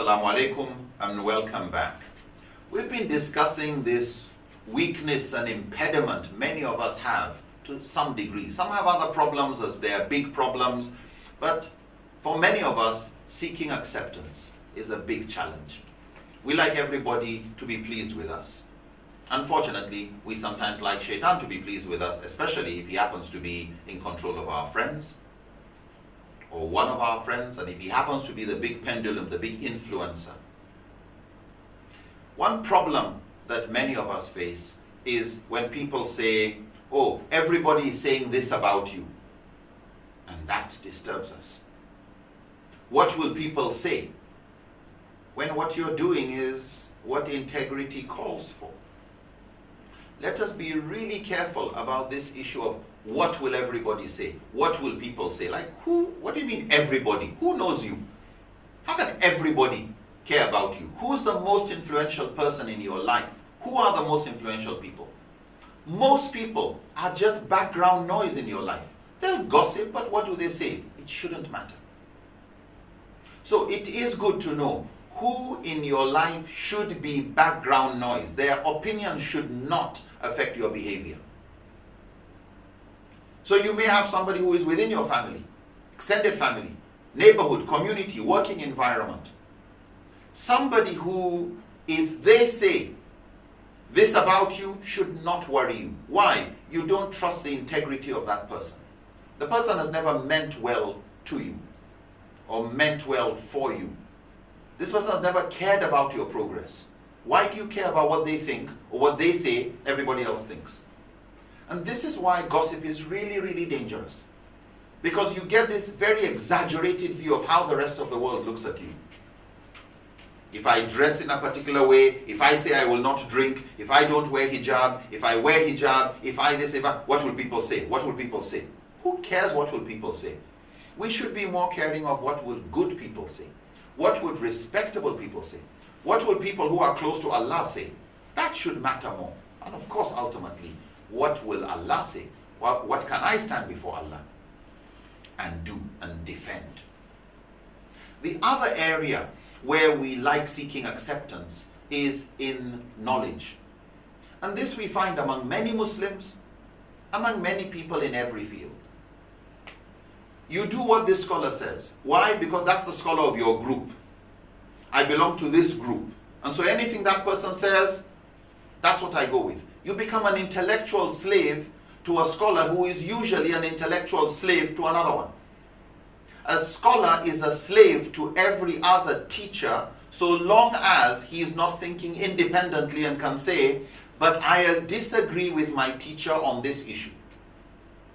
Assalamu alaikum and welcome back. We've been discussing this weakness and impediment many of us have to some degree. Some have other problems as they are big problems, but for many of us, seeking acceptance is a big challenge. We like everybody to be pleased with us. Unfortunately, we sometimes like Shaitan to be pleased with us, especially if he happens to be in control of our friends or one of our friends, and if he happens to be the big pendulum, the big influencer. One problem that many of us face is when people say, oh, everybody is saying this about you, and that disturbs us. What will people say? When what you're doing is what integrity calls for. Let us be really careful about this issue of what will everybody say? What will people say? Like who? What do you mean everybody? Who knows you? How can everybody care about you? Who's the most influential person in your life? Who are the most influential people? Most people are just background noise in your life. They'll gossip, but what do they say? It shouldn't matter. So it is good to know who in your life should be background noise. Their opinion should not affect your behavior. So you may have somebody who is within your family, extended family, neighborhood, community, working environment. Somebody who, if they say this about you, should not worry you. Why? You don't trust the integrity of that person. The person has never meant well to you or meant well for you. This person has never cared about your progress. Why do you care about what they think or what they say everybody else thinks? And this is why gossip is really, really dangerous. Because you get this very exaggerated view of how the rest of the world looks at you. If I dress in a particular way, if I say I will not drink, if I don't wear hijab, if I wear hijab, if I this, if I, what will people say? What will people say? Who cares what will people say? We should be more caring of what will good people say. What would respectable people say? What will people who are close to Allah say? That should matter more. And of course, ultimately, what will Allah say? What can I stand before Allah and do and defend? The other area where we like seeking acceptance is in knowledge. And this we find among many Muslims, among many people in every field. You do what this scholar says. Why? Because that's the scholar of your group. I belong to this group. And so anything that person says, that's what I go with. You become an intellectual slave to a scholar who is usually an intellectual slave to another one. A scholar is a slave to every other teacher so long as he is not thinking independently and can say, but I disagree with my teacher on this issue.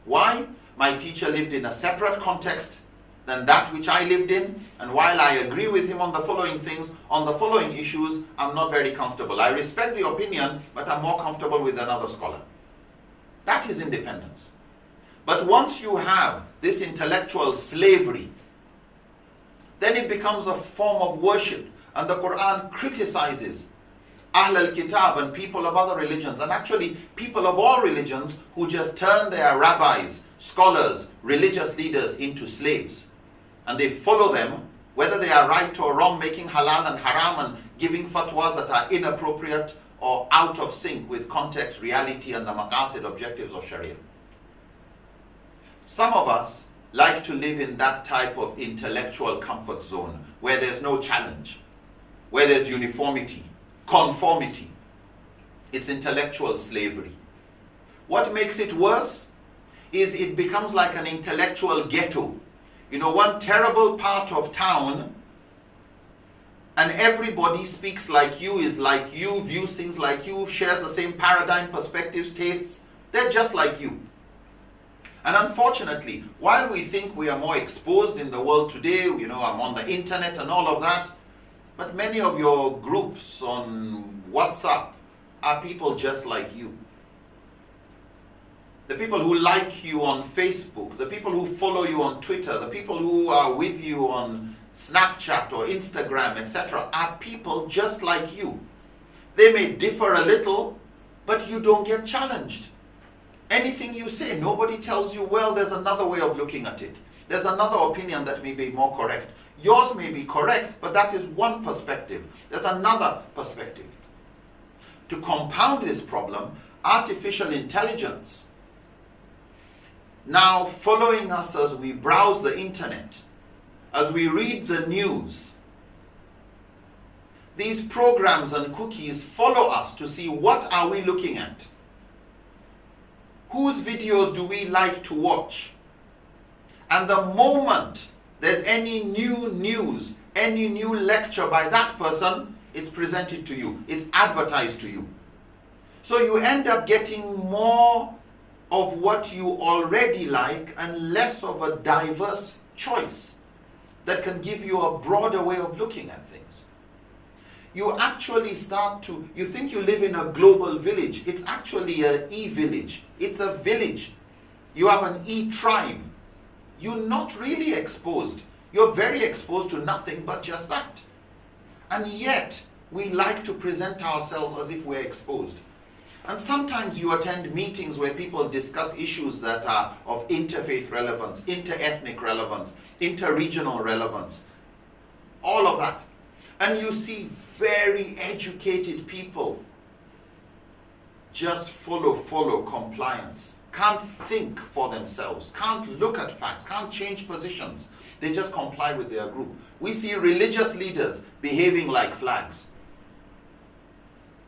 Why? My teacher lived in a separate context than that which I lived in, and while I agree with him on the following things, on the following issues, I'm not very comfortable. I respect the opinion, but I'm more comfortable with another scholar. That is independence. But once you have this intellectual slavery, then it becomes a form of worship, and the Quran criticizes Ahl al-Kitab and people of other religions, and actually people of all religions who just turn their rabbis, scholars, religious leaders into slaves. And they follow them, whether they are right or wrong, making halal and haram and giving fatwas that are inappropriate or out of sync with context, reality, and the maqasid objectives of Sharia. Some of us like to live in that type of intellectual comfort zone where there's no challenge, where there's uniformity, conformity. It's intellectual slavery. What makes it worse is it becomes like an intellectual ghetto. You know, one terrible part of town, and everybody speaks like you, is like you, views things like you, shares the same paradigm, perspectives, tastes. They're just like you. And unfortunately, while we think we are more exposed in the world today, you know, I'm on the internet and all of that, but many of your groups on WhatsApp are people just like you. The people who like you on Facebook, the people who follow you on Twitter, the people who are with you on Snapchat or Instagram, etc., are people just like you. They may differ a little, but you don't get challenged. Anything you say, nobody tells you, well, there's another way of looking at it. There's another opinion that may be more correct. Yours may be correct, but that is one perspective. There's another perspective. To compound this problem, artificial intelligence, now following us as we browse the internet, as we read the news, these programs and cookies follow us to see what are we looking at. Whose videos do we like to watch? And the moment there's any new news, any new lecture by that person, it's presented to you, it's advertised to you. So you end up getting more of what you already like and less of a diverse choice that can give you a broader way of looking at things. You actually start to, you think you live in a global village. It's actually an e-village. It's a village. You have an e-tribe. You're not really exposed. You're very exposed to nothing but just that. And yet, we like to present ourselves as if we're exposed. And sometimes you attend meetings where people discuss issues that are of interfaith relevance, inter-ethnic relevance, inter-regional relevance, all of that. And you see very educated people just follow compliance, can't think for themselves, can't look at facts, can't change positions. They just comply with their group. We see religious leaders behaving like flags.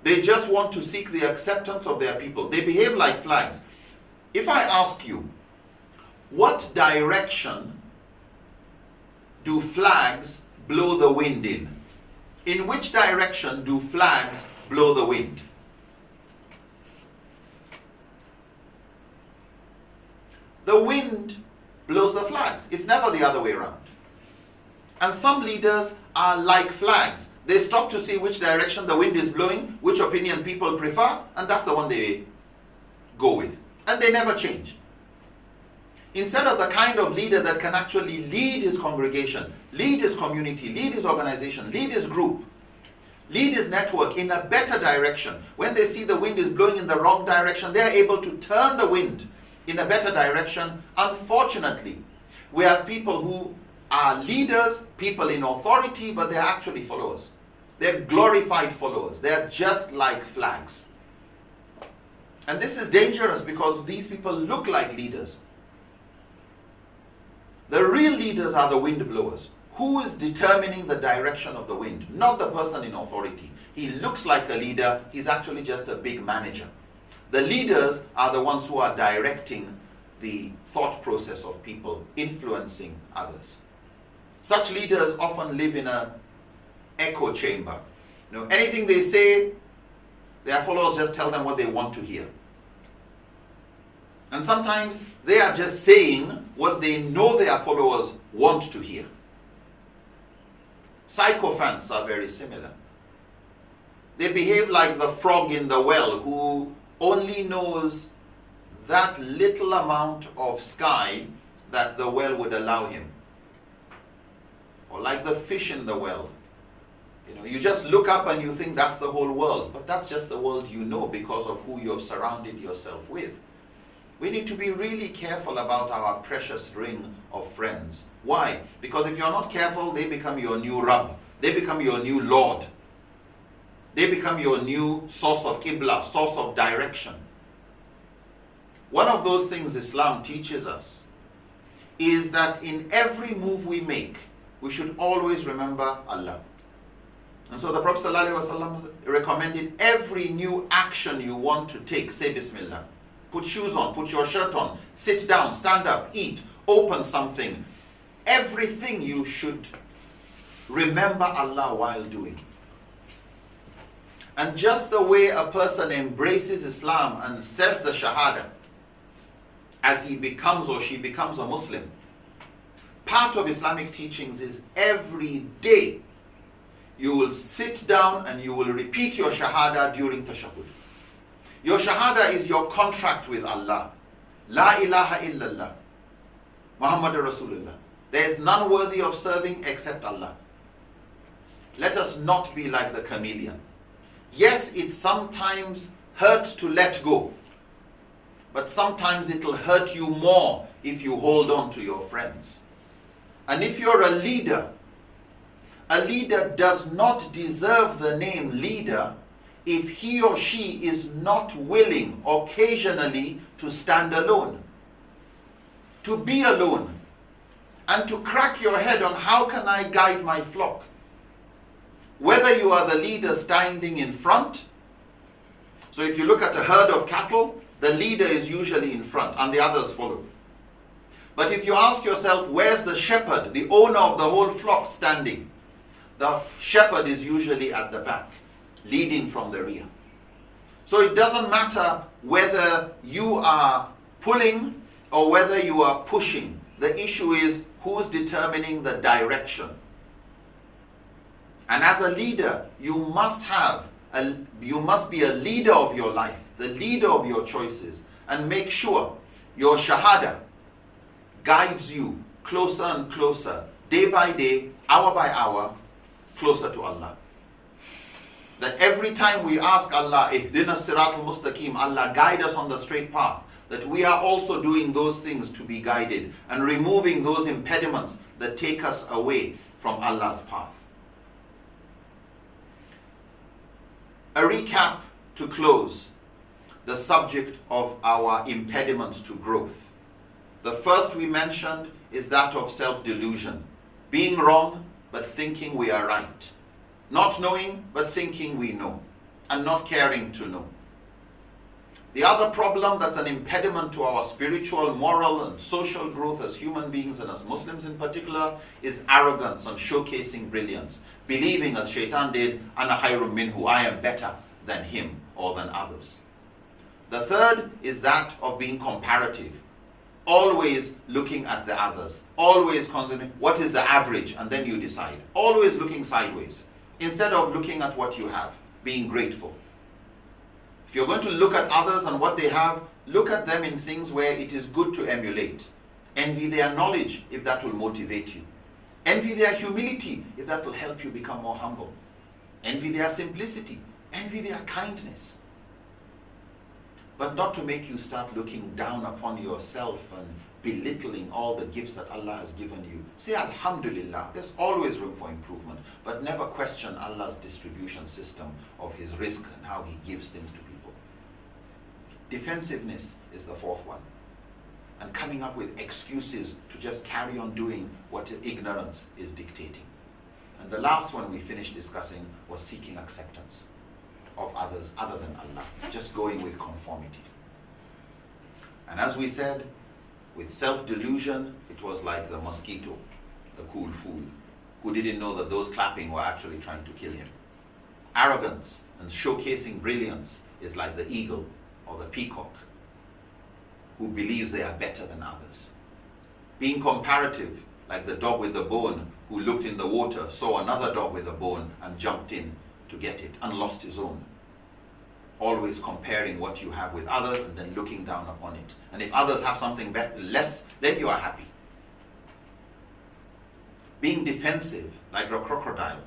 They just want to seek the acceptance of their people. They behave like flags. If I ask you, what direction do flags blow the wind in? In which direction do flags blow the wind? The wind blows the flags. It's never the other way around. And some leaders are like flags. They stop to see which direction the wind is blowing, which opinion people prefer, and that's the one they go with. And they never change. Instead of the kind of leader that can actually lead his congregation, lead his community, lead his organization, lead his group, lead his network in a better direction. When they see the wind is blowing in the wrong direction, they are able to turn the wind in a better direction. Unfortunately, we have people who are leaders, people in authority, but they're actually followers. They're glorified followers. They're just like flags. And this is dangerous because these people look like leaders. The real leaders are the wind blowers. Who is determining the direction of the wind? Not the person in authority. He looks like a leader. He's actually just a big manager. The leaders are the ones who are directing the thought process of people, influencing others. Such leaders often live in an echo chamber. Anything they say, their followers just tell them what they want to hear. And sometimes they are just saying what they know their followers want to hear. Sycophants are very similar. They behave like the frog in the well who only knows that little amount of sky that the well would allow him. Or like the fish in the well. You just look up and you think that's the whole world. But that's just the world you know because of who you have surrounded yourself with. We need to be really careful about our precious ring of friends. Why? Because if you're not careful, they become your new Rabb. They become your new Lord. They become your new source of Qibla, source of direction. One of those things Islam teaches us is that in every move we make, we should always remember Allah. And so the Prophet ﷺ recommended every new action you want to take, say Bismillah. Put shoes on, put your shirt on, sit down, stand up, eat, open something. Everything you should remember Allah while doing. And just the way a person embraces Islam and says the Shahada as he becomes or she becomes a Muslim, part of Islamic teachings is every day you will sit down and you will repeat your Shahada during Tashahhud. Your Shahada is your contract with Allah. La ilaha illallah. Muhammadur Rasulullah. There is none worthy of serving except Allah. Let us not be like the chameleon. Yes, it sometimes hurts to let go. but sometimes it'll hurt you more if you hold on to your friends. And if you're a leader does not deserve the name leader if he or she is not willing occasionally to stand alone, to be alone, and to crack your head on how can I guide my flock. Whether you are the leader standing in front, so if you look at a herd of cattle, the leader is usually in front and the others follow. But if you ask yourself, where's the shepherd, the owner of the whole flock, standing? The shepherd is usually at the back, leading from the rear. So it doesn't matter whether you are pulling or whether you are pushing. The issue is who's determining the direction. And as a leader, you must be a leader of your life, the leader of your choices, and make sure your Shahada guides you closer and closer, day by day, hour by hour, closer to Allah. That every time we ask Allah, Ihdina Siratul Mustaqim, Allah guide us on the straight path, that we are also doing those things to be guided and removing those impediments that take us away from Allah's path. A recap to close the subject of our impediments to growth. The first we mentioned is that of self-delusion. Being wrong, but thinking we are right. Not knowing, but thinking we know. And not caring to know. The other problem that's an impediment to our spiritual, moral, and social growth as human beings and as Muslims in particular is arrogance and showcasing brilliance. Believing, as Shaitan did, Ana khayrun minhu, I am better than him or than others. The third is that of being comparative. Always looking at the others. Always considering what is the average and then you decide. Always looking sideways instead of looking at what you have, being grateful. If you're going to look at others and what they have, look at them in things where it is good to emulate. Envy their knowledge if that will motivate you. Envy their humility if that will help you become more humble. Envy their simplicity. Envy their kindness. But not to make you start looking down upon yourself and belittling all the gifts that Allah has given you. Say Alhamdulillah, there's always room for improvement, but never question Allah's distribution system of His rizq and how He gives things to people. Defensiveness is the fourth one. And coming up with excuses to just carry on doing what ignorance is dictating. And the last one we finished discussing was seeking acceptance of others other than Allah, just going with conformity. And as we said, with self-delusion, it was like the mosquito, the cool fool, who didn't know that those clapping were actually trying to kill him. Arrogance and showcasing brilliance is like the eagle or the peacock, who believes they are better than others. Being comparative, like the dog with the bone, who looked in the water, saw another dog with a bone, and jumped in to get it, and lost his own. Always comparing what you have with others and then looking down upon it. And if others have something less, then you are happy. Being defensive, like a crocodile,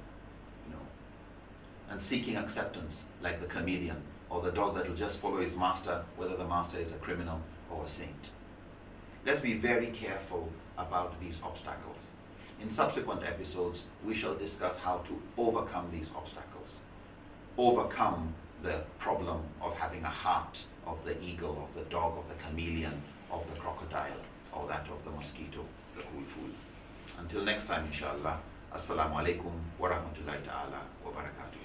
and seeking acceptance, like the chameleon, or the dog that will just follow his master, whether the master is a criminal or a saint. Let's be very careful about these obstacles. In subsequent episodes, we shall discuss how to overcome these obstacles. Overcome the problem of having a heart of the eagle, of the dog, of the chameleon, of the crocodile, or that of the mosquito, the cool fool. Until next time, inshallah, assalamu alaikum wa rahmatullahi ta'ala wa barakatuh.